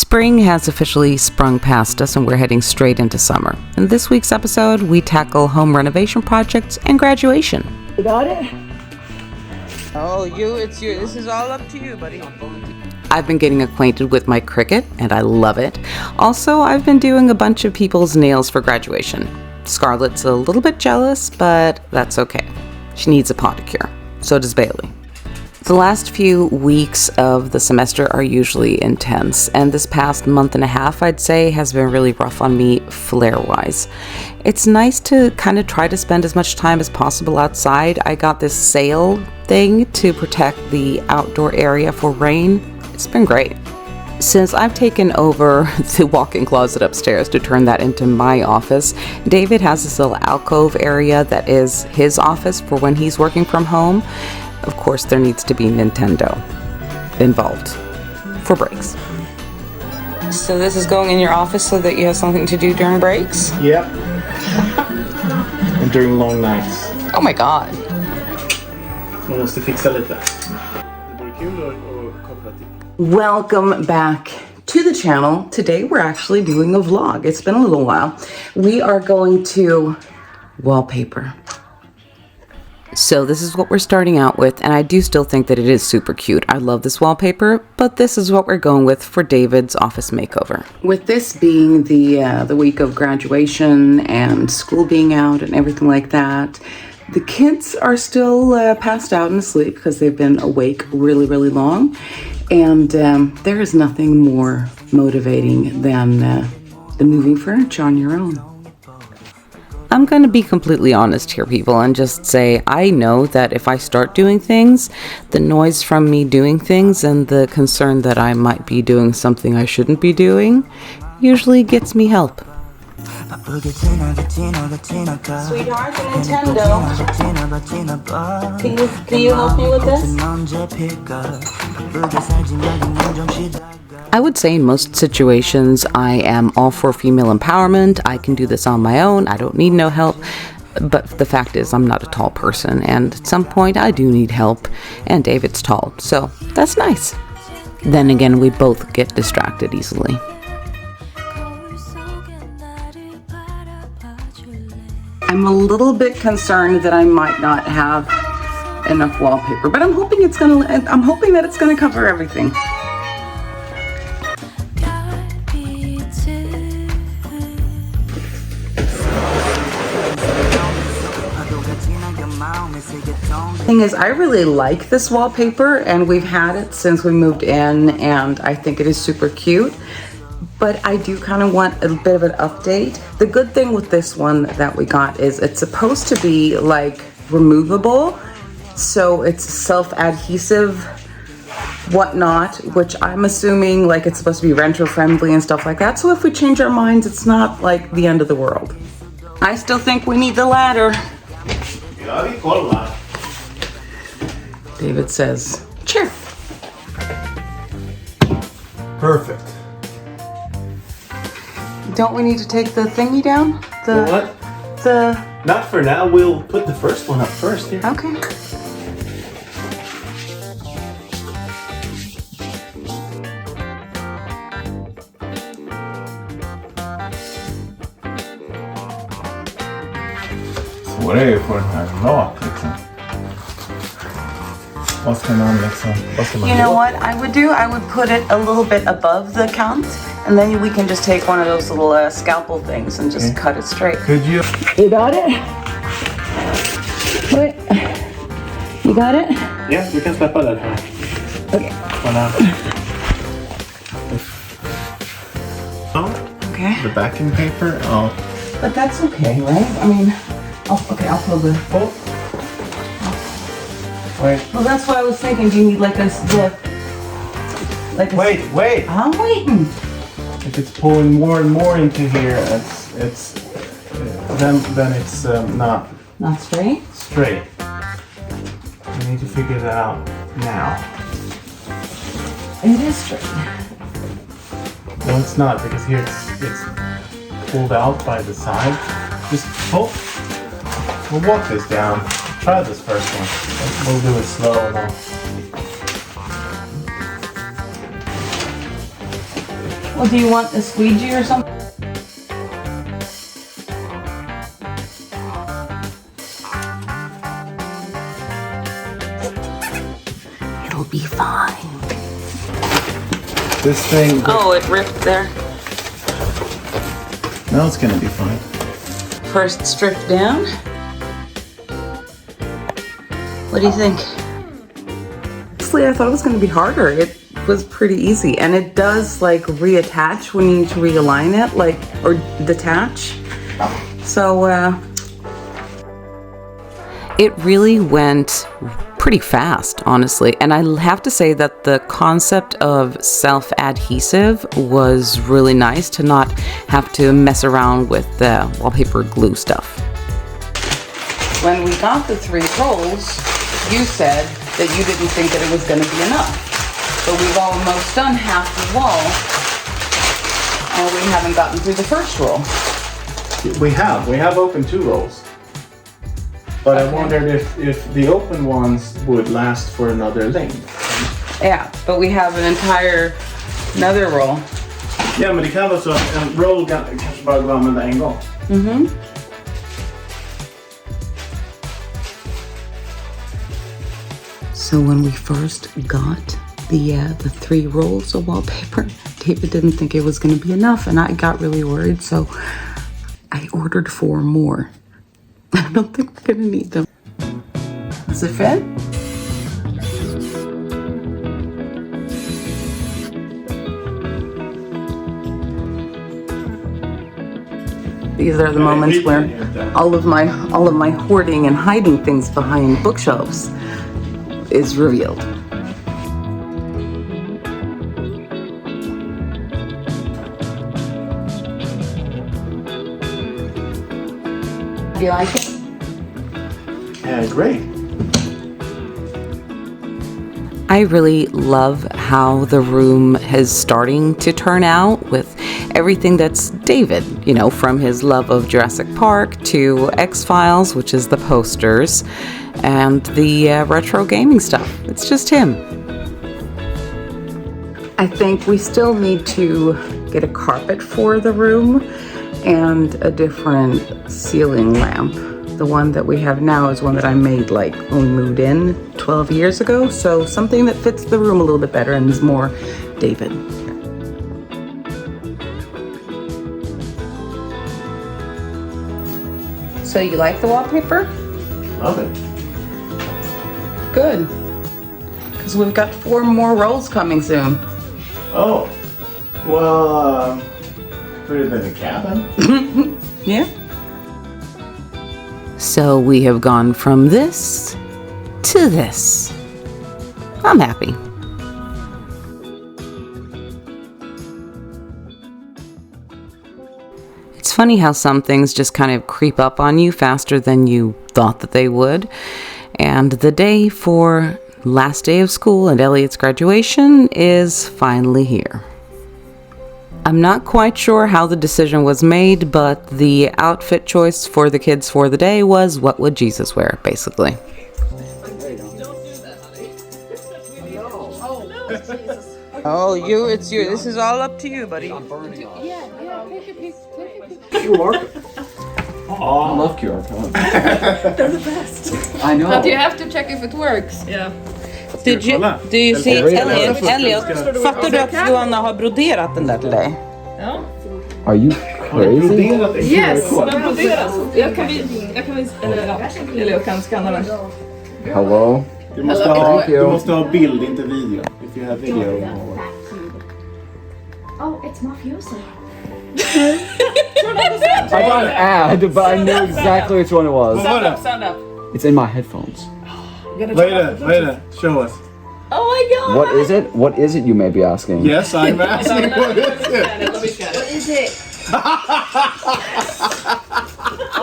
Spring has officially sprung past us and we're heading straight into summer. In this week's episode, we tackle home renovation projects and graduation. You got it? Oh, it's you. This is all up to you, buddy. I've been getting acquainted with my Cricut, and I love it. Also, I've been doing a bunch of people's nails for graduation. Scarlett's a little bit jealous, but that's okay. She needs a pedicure. So does Bailey. The last few weeks of the semester are usually intense, and this past month and a half, I'd say, has been really rough on me flare-wise. It's nice to kind of try to spend as much time as possible outside. I got this sail thing to protect the outdoor area for rain. It's been great. Since I've taken over the walk-in closet upstairs to turn that into my office, David has this little alcove area that is his office for when he's working from home. Of course, there needs to be Nintendo involved for breaks. So this is going in your office so that you have something to do during breaks? Yep. And during long nights. Oh my god. Man måste fixa lite. Det vore kul att koppla till. Welcome back to the channel. Today we're actually doing a vlog. It's been a little while. We are going to wallpaper. So this is what we're starting out with, and I do still think that it is super cute. I love this wallpaper, but this is what we're going with for David's office makeover. With this being the week of graduation and school being out and everything like that, the kids are still passed out and asleep because they've been awake really, really long. And there is nothing more motivating than the moving furniture on your own. I'm going to be completely honest here, people, and just say I know that if I start doing things, the noise from me doing things and the concern that I might be doing something I shouldn't be doing usually gets me help. Sweetheart, the Nintendo. Can you help me with this? I would say in most situations I am all for female empowerment. I can do this on my own. I don't need no help. But the fact is I'm not a tall person, and at some point I do need help, and David's tall, so that's nice. Then again, we both get distracted easily. I'm a little bit concerned that I might not have enough wallpaper, but I'm hoping that it's gonna cover everything. Thing is, I really like this wallpaper, and we've had it since we moved in, and I think it is super cute. But I do kind of want a bit of an update. The good thing with this one that we got is it's supposed to be like removable, so it's self-adhesive whatnot, which I'm assuming like it's supposed to be renter friendly and stuff like that. So if we change our minds, it's not like the end of the world. I still think we need the ladder. David says, sure. Perfect. Don't we need to take the thingy down? The what? The... Not for now. We'll put the first one up first here. Okay. Svårare är ju på den här rak liksom. Vad ska man liksom... You know what I would do? I would put it a little bit above the count, and then we can just take one of those little scalpel things and just cut it straight. Could you... You got it? Wait. You got it? Ja, du kan släppa den här. Okay. Okay. The backing paper? Oh. But that's okay, right? I mean, I'll pull the... Oh. Wait. Well, that's what I was thinking. Do you need like a... Wait! I'm waiting. If it's pulling more and more into here, then it's not straight. Straight. We need to figure that out now. It is straight. No, it's not, because here it's pulled out by the side. Just pull. We'll walk this down. Try this first one. We'll do it slow though. Well, do you want a squeegee or something? It'll be fine. This thing. Oh, it ripped there. No, it's gonna be fine. First strip down. What do you think? Honestly, I thought it was gonna be harder. It was pretty easy, and it does like reattach when you need to realign it, like, or detach. So, it really went pretty fast, honestly. And I have to say that the concept of self-adhesive was really nice to not have to mess around with the wallpaper glue stuff. When we got the 3 rolls, you said that you didn't think that it was going to be enough. But we've almost done half the wall, and we haven't gotten through the first roll. We have opened 2 rolls. But I wondered if the open ones would last for another length. Yeah, but we have another roll. Ja, men det kan vara så att en roll kanske bara går att använda en gång. Mm-hmm. So when we first got the 3 rolls of wallpaper, David didn't think it was going to be enough, and I got really worried, so I ordered 4 more. I don't think we're going to need them. Does it fit? These are the moments where all of my hoarding and hiding things behind bookshelves is revealed. Do you like it? Yeah, great. I really love how the room is starting to turn out with everything that's David, you know, from his love of Jurassic Park to X-Files, which is the posters, and the retro gaming stuff. It's just him. I think we still need to get a carpet for the room and a different ceiling lamp. The one that we have now is one that I made like when we moved in 12 years ago. So something that fits the room a little bit better and is more David. So you like the wallpaper? Love it. Good. Because we've got 4 more rolls coming soon. Oh, well, put it in the cabin. Yeah. So we have gone from this to this. I'm happy. It's funny how some things just kind of creep up on you faster than you thought that they would. And the day for last day of school and Elliot's graduation is finally here. I'm not quite sure how the decision was made, but the outfit choice for the kids for the day was what would Jesus wear, basically. Oh, you, it's you. This is all up to you, buddy. QR. Oh, I love QR codes. They're the best. I know. But you have to check if it works. Yeah. Do you see Elliot? Fattar du att Johanna har broderat den där till dig? Ja. Are you crazy? Yes, den broderas. Jag kan scanna den. Hello? Du måste ha bild, inte video. If you have video. Oh, it's mafioso. I got an ad, but I knew exactly which one it was. Stand up. It's in my headphones. Later, show us. Oh my god! What is it, you may be asking? Yes, I'm asking what is it? What is it?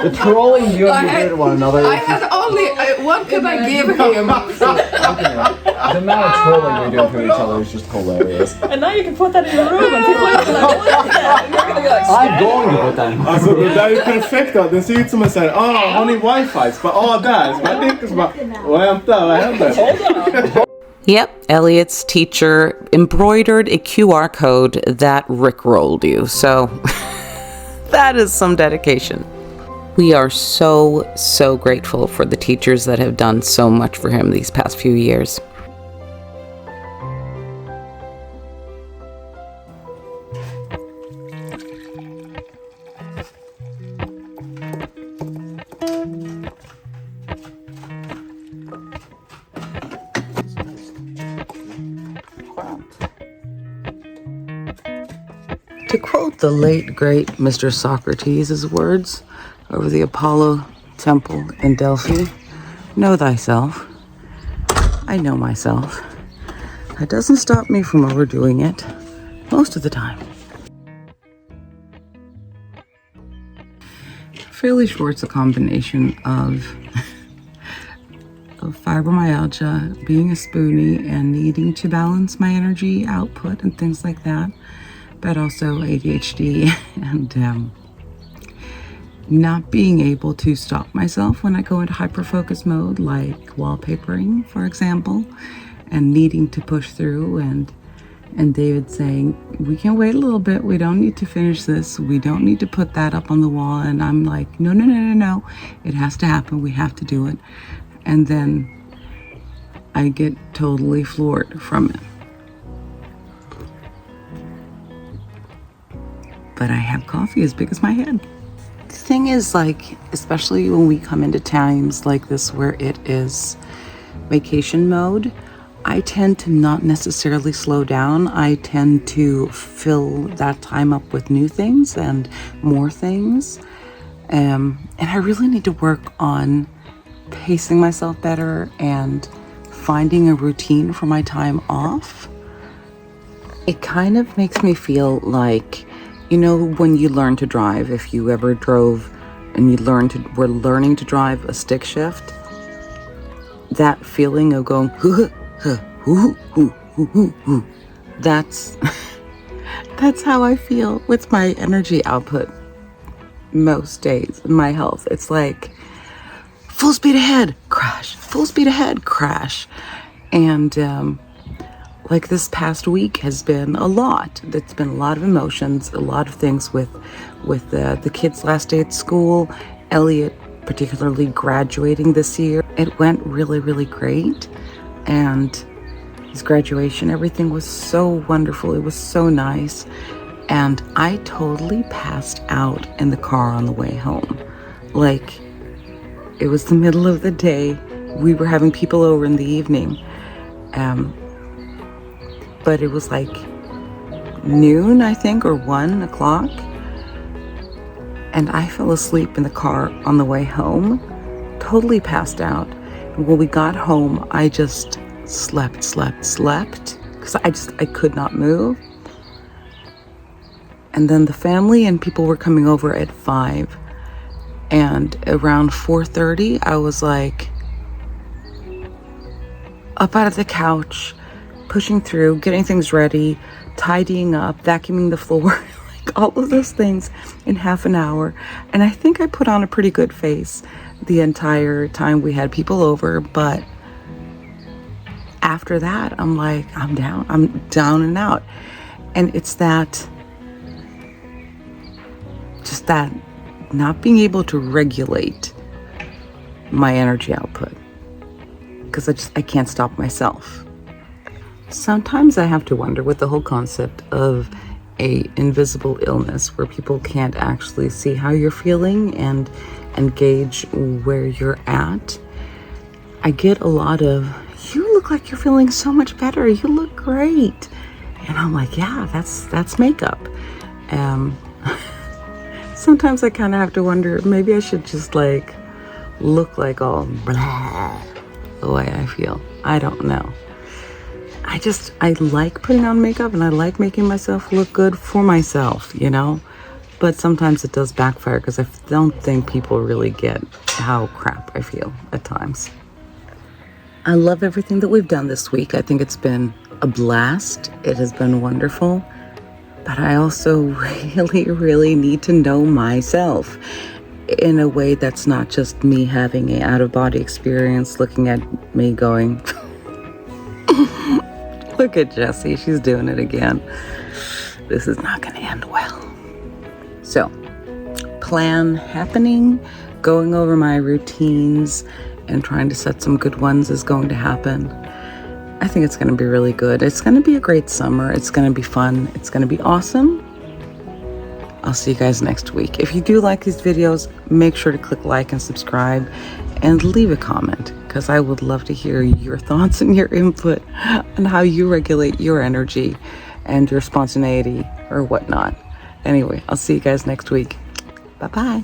The trolling you and you did one another. I had only what could I give him? The amount of trolling we do to each other is just hilarious. And now you can put that in the room and people are like, what is that? And you're gonna be like, I'm going to put that in my Alltså det där är perfekt då. Den ser ut som en sån här, har ni wifi? Så bara, där. Så bara, Nick, så bara, vänta, vad händer? Yep, Elliot's teacher embroidered a QR code that rickrolled you, so that is some dedication. We are so grateful for the teachers that have done so much for him these past few years. To quote the late, great Mr. Socrates' words over the Apollo temple in Delphi, know thyself. I know myself. That doesn't stop me from overdoing it most of the time. Fairly sure it's a combination of fibromyalgia, being a spoonie, and needing to balance my energy output and things like that. But also ADHD and not being able to stop myself when I go into hyper-focus mode, like wallpapering, for example, and needing to push through, and David saying, we can wait a little bit, we don't need to finish this, we don't need to put that up on the wall, and I'm like, no, it has to happen, we have to do it. And then I get totally floored from it. But I have coffee as big as my head. The thing is, like, especially when we come into times like this where it is vacation mode, I tend to not necessarily slow down. I tend to fill that time up with new things and more things. And I really need to work on pacing myself better and finding a routine for my time off. It kind of makes me feel like, you know, when you learn to drive, if you ever drove and were learning to drive a stick shift, that feeling of going, that's how I feel with my energy output most days in my health. It's like full speed ahead, crash, full speed ahead, crash. And like this past week has been a lot. It's been a lot of emotions, a lot of things with the kids' last day at school, Elliot particularly graduating this year. It went really great, and his graduation, everything was so wonderful. It was so nice, and I totally passed out in the car on the way home. Like, it was the middle of the day. We were having people over in the evening. But it was like noon, I think, or 1 o'clock. And I fell asleep in the car on the way home, totally passed out. And when we got home, I just slept, because I could not move. And then the family and people were coming over at 5. And around 4:30, I was like up out of the couch, pushing through, getting things ready, tidying up, vacuuming the floor, like all of those things in half an hour. And I think I put on a pretty good face the entire time we had people over. But after that, I'm like, I'm down and out. And it's that, just that not being able to regulate my energy output, because I can't stop myself. Sometimes I have to wonder with the whole concept of a invisible illness where people can't actually see how you're feeling and gauge where you're at. I get a lot of, you look like you're feeling so much better, you look great. And I'm like, yeah, that's makeup. Sometimes I kind of have to wonder, maybe I should just like look like all blah the way I feel. I don't know. I like putting on makeup and I like making myself look good for myself, you know? But sometimes it does backfire because I don't think people really get how crap I feel at times. I love everything that we've done this week. I think it's been a blast. It has been wonderful. But I also really need to know myself in a way that's not just me having an out-of-body experience looking at me going... Look at Jessie. She's doing it again. This is not going to end well. So, plan happening, going over my routines and trying to set some good ones is going to happen. I think it's going to be really good. It's going to be a great summer. It's going to be fun. It's going to be awesome. I'll see you guys next week. If you do like these videos, make sure to click like and subscribe and leave a comment, because I would love to hear your thoughts and your input on how you regulate your energy and your spontaneity or whatnot. Anyway, I'll see you guys next week. Bye-bye.